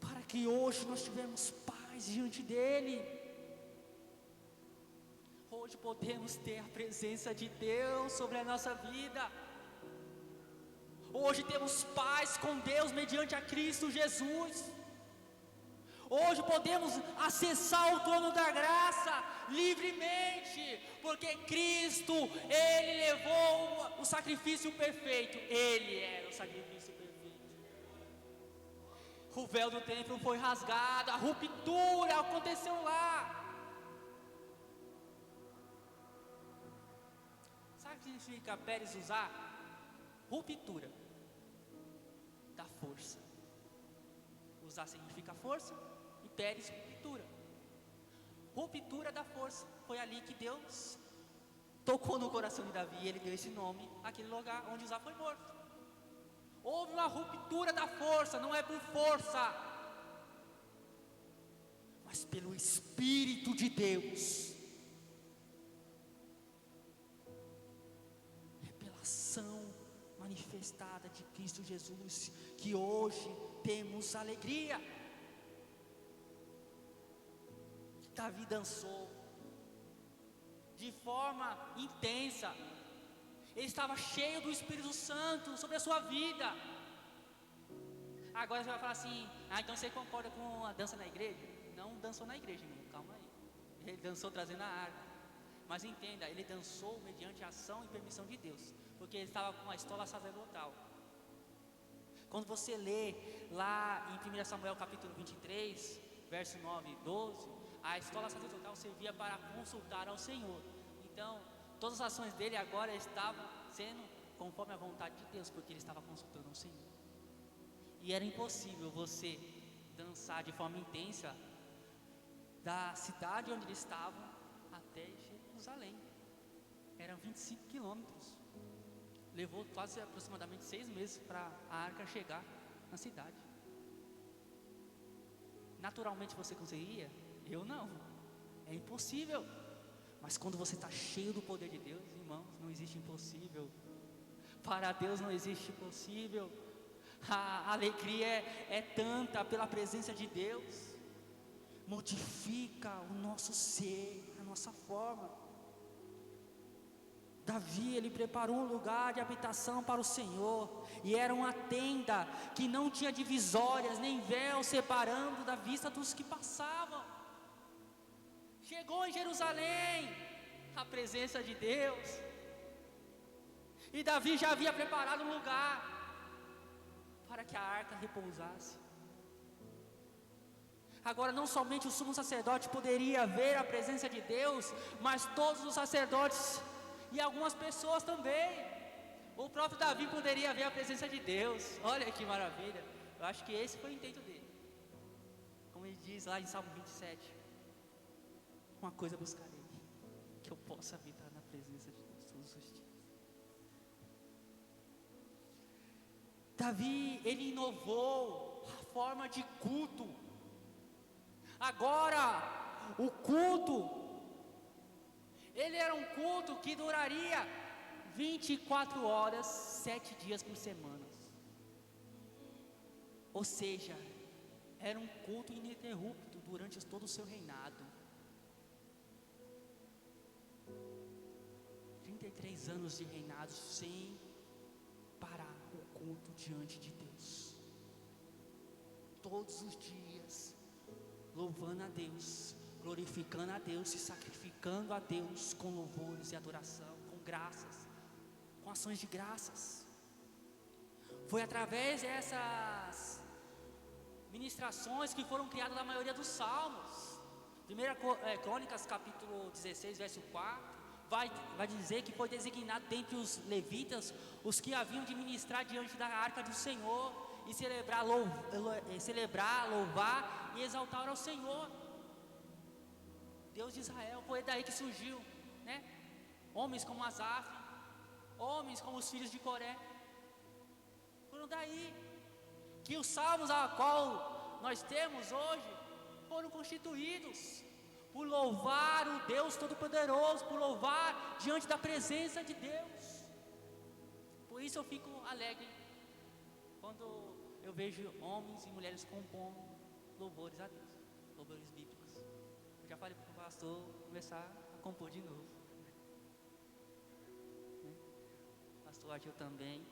para que hoje nós tivemos paz diante dele. Hoje podemos ter a presença de Deus sobre a nossa vida. Hoje temos paz com Deus mediante a Cristo Jesus. Hoje podemos acessar o trono da graça livremente, porque Cristo, Ele levou o sacrifício perfeito. Ele era o sacrifício perfeito. O véu do templo foi rasgado, a ruptura aconteceu lá. Sabe o que significa Pérez usar? Ruptura da força. Usar significa força. Pérez, ruptura. Ruptura da força. Foi ali que Deus tocou no coração de Davi e ele deu esse nome àquele lugar onde Uzá foi morto. Houve uma ruptura da força, não é por força, mas pelo Espírito de Deus. É pela ação manifestada de Cristo Jesus que hoje temos alegria. Davi dançou de forma intensa. Ele estava cheio do Espírito Santo sobre a sua vida. Agora você vai falar assim: então você concorda com a dança na igreja? Não dançou na igreja, irmão, calma aí. Ele dançou trazendo a arca. Mas entenda, ele dançou mediante a ação e permissão de Deus, porque ele estava com a estola sacerdotal. Quando você lê lá em 1 Samuel capítulo 23, verso 9 e 12, a escola sacerdotal servia para consultar ao Senhor. Então, todas as ações dele agora estavam sendo conforme a vontade de Deus, porque ele estava consultando ao Senhor. E era impossível você dançar de forma intensa da cidade onde eles estavam até Jerusalém. Eram 25 quilômetros. Levou quase aproximadamente 6 meses para a arca chegar na cidade. Naturalmente você conseguiria? Eu não, é impossível. Mas quando você está cheio do poder de Deus, irmãos, não existe impossível. Para Deus não existe impossível. A alegria é tanta pela presença de Deus. Modifica o nosso ser, a nossa forma. Davi, ele preparou um lugar de habitação para o Senhor, e era uma tenda que não tinha divisórias, nem véu separando da vista dos que passavam. Chegou em Jerusalém a presença de Deus, e Davi já havia preparado um lugar para que a arca repousasse. Agora, não somente o sumo sacerdote poderia ver a presença de Deus, mas todos os sacerdotes e algumas pessoas também. O próprio Davi poderia ver a presença de Deus. Olha que maravilha. Eu acho que esse foi o intento dele. Como ele diz lá em Salmo 27: uma coisa buscarei, que eu possa habitar na presença de Deus todos os dias. Davi, ele inovou a forma de culto. Agora, o culto, ele era um culto que duraria 24 horas, 7 dias por semana. Ou seja, era um culto ininterrupto durante todo o seu reinado. 33 anos de reinado sem parar o culto diante de Deus. Todos os dias, louvando a Deus, glorificando a Deus e sacrificando a Deus com louvores e adoração, com graças, com ações de graças. Foi através dessas ministrações que foram criadas na maioria dos salmos. 1 Crônicas capítulo 16, verso 4, vai dizer que foi designado dentre os levitas os que haviam de ministrar diante da arca do Senhor e celebrar, louvar e exaltar ao Senhor, Deus de Israel. Foi daí que surgiu, né? Homens como Asaf, homens como os filhos de Coré. Foram daí que os salmos a qual nós temos hoje foram constituídos, por louvar o Deus Todo-Poderoso, por louvar diante da presença de Deus. Por isso eu fico alegre quando eu vejo homens e mulheres compondo louvores a Deus, louvores bíblicos. Eu já falei para o pastor começar a compor de novo, né? Pastor Adil também.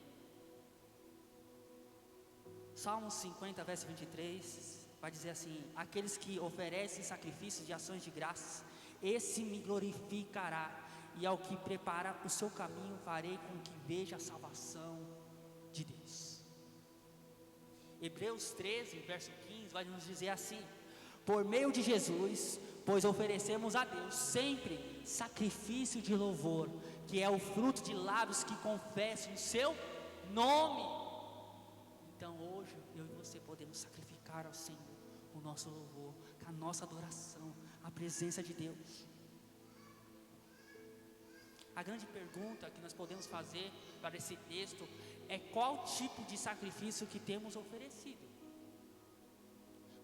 Salmo 50, verso 23, vai dizer assim: aqueles que oferecem sacrifícios de ações de graças, esse me glorificará, e ao que prepara o seu caminho farei com que veja a salvação de Deus. Hebreus 13, verso 15, vai nos dizer assim: por meio de Jesus, pois oferecemos a Deus sempre sacrifício de louvor, que é o fruto de lábios que confessam o seu nome. Então hoje, eu e você podemos sacrificar ao Senhor o nosso louvor, a nossa adoração, a presença de Deus. A grande pergunta que nós podemos fazer para esse texto é: qual tipo de sacrifício que temos oferecido?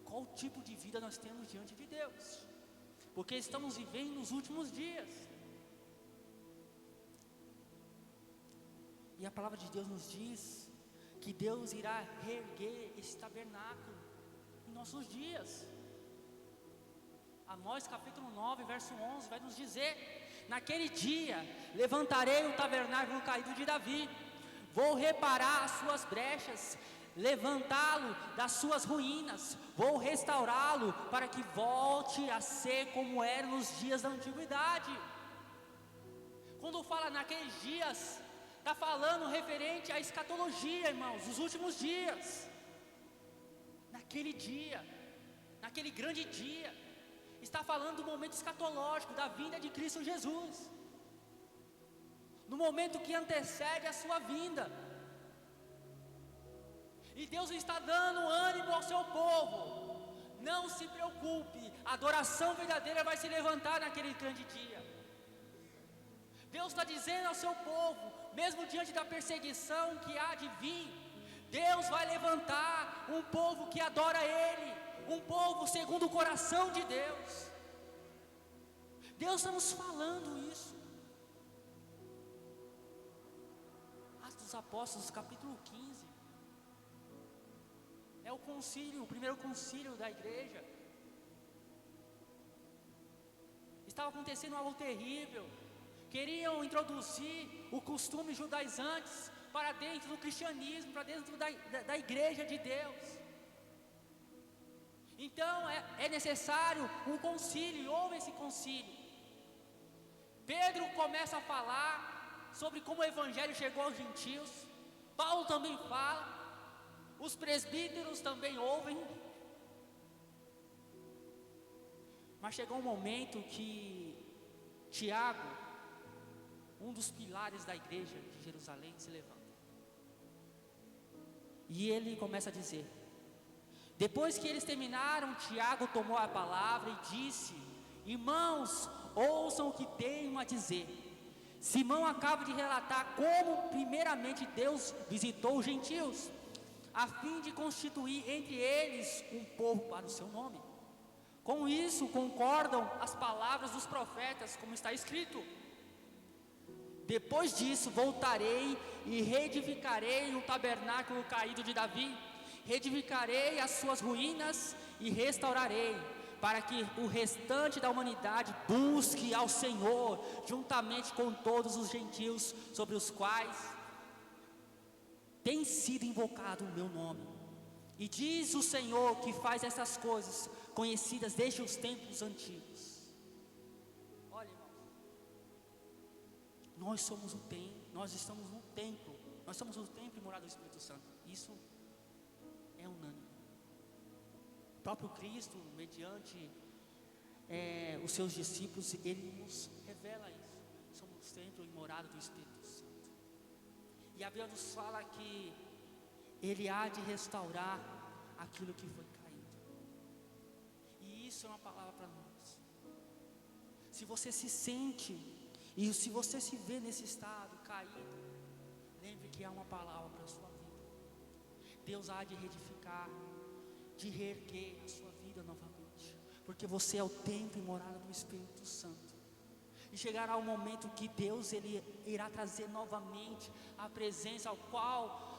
Qual tipo de vida nós temos diante de Deus? Porque estamos vivendo nos últimos dias, e a palavra de Deus nos diz que Deus irá reerguer esse tabernáculo em nossos dias. Amós capítulo 9, verso 11 vai nos dizer: naquele dia levantarei o tabernáculo caído de Davi, vou reparar as suas brechas, levantá-lo das suas ruínas, vou restaurá-lo para que volte a ser como era nos dias da antiguidade. Quando fala naqueles dias, está falando referente à escatologia, irmãos, os últimos dias. Naquele dia, naquele grande dia, está falando do momento escatológico, da vinda de Cristo Jesus, no momento que antecede a sua vinda. E Deus está dando ânimo ao seu povo: não se preocupe, a adoração verdadeira vai se levantar naquele grande dia. Deus está dizendo ao seu povo, mesmo diante da perseguição que há de vir, Deus vai levantar um povo que adora Ele, um povo segundo o coração de Deus. Deus está nos falando isso. Atos dos Apóstolos, capítulo 15, é o concílio, o primeiro concílio da igreja. Estava acontecendo algo terrível, queriam introduzir o costume judaizantes para dentro do cristianismo, para dentro da igreja de Deus. Então é necessário um concílio, e houve esse concílio. Pedro começa a falar sobre como o evangelho chegou aos gentios. Paulo também fala, os presbíteros também ouvem. Mas chegou um momento que Tiago, um dos pilares da igreja de Jerusalém, se levanta. E ele começa a dizer: depois que eles terminaram, Tiago tomou a palavra e disse: irmãos, ouçam o que tenho a dizer. Simão acaba de relatar como primeiramente Deus visitou os gentios, a fim de constituir entre eles um povo para o seu nome. Com isso concordam as palavras dos profetas, como está escrito: depois disso voltarei e reedificarei o tabernáculo caído de Davi, reedificarei as suas ruínas e restaurarei, para que o restante da humanidade busque ao Senhor, juntamente com todos os gentios sobre os quais tem sido invocado o meu nome. E diz o Senhor que faz essas coisas conhecidas desde os tempos antigos. Olha, irmãos, nós somos o templo, nós estamos no templo, nós somos o templo e morada do Espírito Santo. Isso é unânime. O próprio Cristo, mediante os seus discípulos, ele nos revela isso. Somos o templo e morada do Espírito Santo. E a Bíblia nos fala que ele há de restaurar aquilo que foi caído. E isso é uma palavra para nós. Se você se sente e se você se vê nesse estado caído, lembre que há uma palavra para a sua vida. Deus há de reedificar, de reerguer a sua vida novamente, porque você é o templo e morada do Espírito Santo. E chegará o momento que Deus ele irá trazer novamente a presença ao qual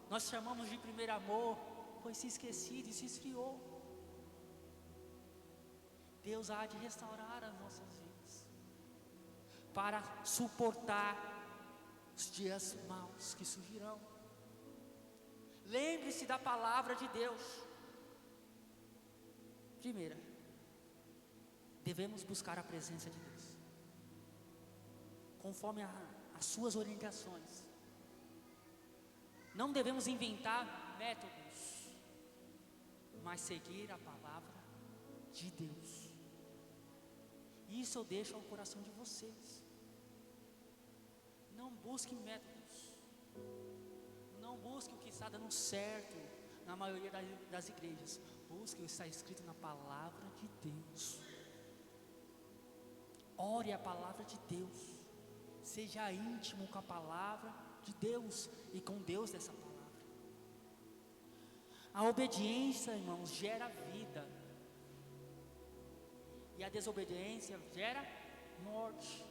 nós chamamos de primeiro amor, foi se esquecido e se esfriou. Deus há de restaurar as nossas vidas, para suportar os dias maus que surgirão. Lembre-se da palavra de Deus. Primeira, devemos buscar a presença de Deus, conforme as suas orientações. Não devemos inventar métodos, mas seguir a palavra de Deus. Isso eu deixo ao coração de vocês. Não busque métodos, não busque o que está dando certo na maioria das igrejas. Busque o que está escrito na palavra de Deus. Ore a palavra de Deus. Seja íntimo com a palavra de Deus e com Deus dessa palavra. A obediência, irmãos, gera vida, e a desobediência gera morte.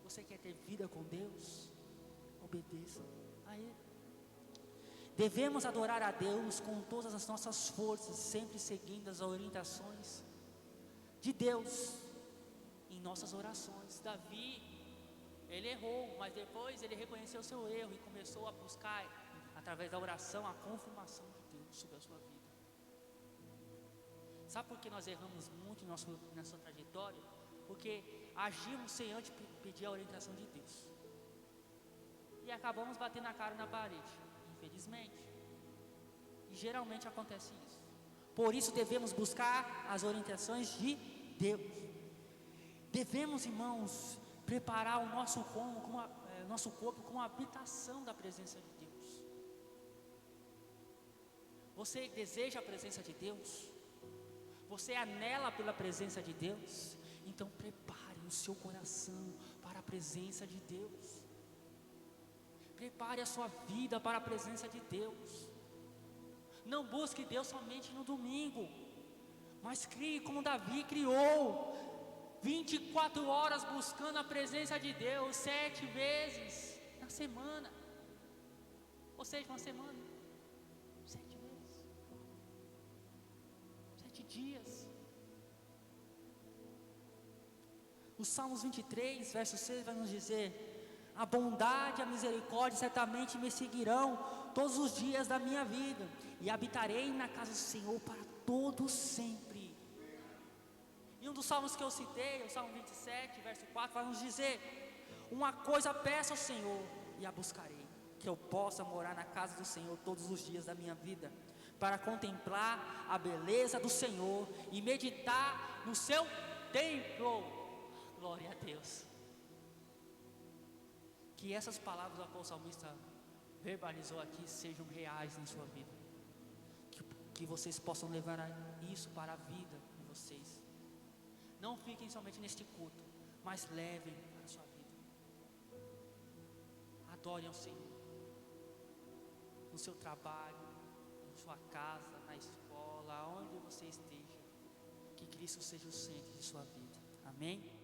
Você quer ter vida com Deus? Obedeça a Ele. Devemos adorar a Deus com todas as nossas forças, sempre seguindo as orientações de Deus em nossas orações. Davi, ele errou, mas depois ele reconheceu o seu erro e começou a buscar, através da oração, a confirmação de Deus sobre a sua vida. Sabe por que nós erramos muito na nossa trajetória? Porque agimos sem antes pedir a orientação de Deus, e acabamos batendo a cara na parede, infelizmente. E geralmente acontece isso. Por isso devemos buscar as orientações de Deus. Devemos, irmãos, preparar o nosso corpo com a habitação da presença de Deus. Você deseja a presença de Deus? Você anela pela presença de Deus? Então prepare o seu coração para a presença de Deus. Prepare a sua vida para a presença de Deus. Não busque Deus somente no domingo, mas crie como Davi criou, 24 horas buscando a presença de Deus, 7 vezes na semana. Ou seja, uma semana, 7 vezes, 7 dias. O Salmos 23, verso 6 vai nos dizer: a bondade e a misericórdia certamente me seguirão todos os dias da minha vida, e habitarei na casa do Senhor para todo sempre. E um dos salmos que eu citei, o Salmo 27, verso 4, vai nos dizer: uma coisa peço ao Senhor e a buscarei, que eu possa morar na casa do Senhor todos os dias da minha vida, para contemplar a beleza do Senhor e meditar no seu templo. Glória a Deus. Que essas palavras que o salmista verbalizou aqui sejam reais em sua vida. Que vocês possam levar isso para a vida de vocês. Não fiquem somente neste culto, mas levem para a sua vida. Adorem ao Senhor. No seu trabalho, na sua casa, na escola, aonde você esteja. Que Cristo seja o centro de sua vida. Amém?